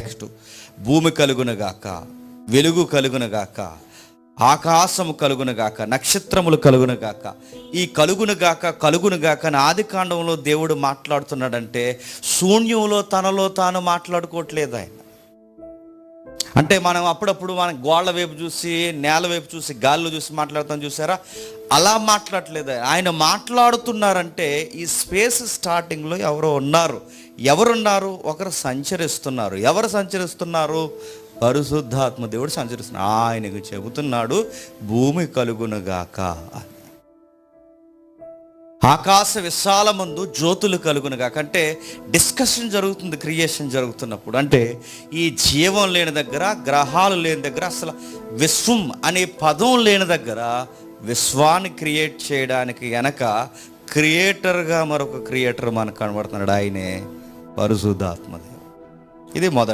Next భూమి కలుగునగాక, వెలుగు కలుగునగాక, ఆకాశము కలుగునగాక, నక్షత్రములు కలుగునగాక. ఈ కలుగునగాక అని ఆది కాండంలో దేవుడు మాట్లాడుతున్నాడంటే శూన్యంలో తనలో తాను మాట్లాడుకోవట్లేదు ఆయన. అంటే మనం అప్పుడప్పుడు మన గోళ్ళ వైపు చూసి, నేల వైపు చూసి, గాల్లో చూసి మాట్లాడుతాం చూసారా, అలా మాట్లాడట్లేదు ఆయన. మాట్లాడుతున్నారంటే ఈ స్పేస్ స్టార్టింగ్లో ఎవరున్నారు? ఒకరు సంచరిస్తున్నారు. ఎవరు సంచరిస్తున్నారు? పరిశుద్ధాత్మ దేవుడు సంచరిస్తున్నాడు. ఆయనకు చెబుతున్నాడు భూమి కలుగునుగాక, ఆకాశ విశాలమందు జ్యోతులు కలుగునుగాక. అంటే డిస్కషన్ జరుగుతుంది క్రియేషన్ జరుగుతున్నప్పుడు. అంటే ఈ జీవం లేని దగ్గర, గ్రహాలు లేని దగ్గర, అసలు విశ్వం అనే పదం లేని దగ్గర విశ్వాన్ని క్రియేట్ చేయడానికి వెనక క్రియేటర్గా మరొక క్రియేటర్ మనకు కనబడుతున్నాడు. ఆయనే పరిశుద్ధాత్మ దేవుడు. ఇది మొదటి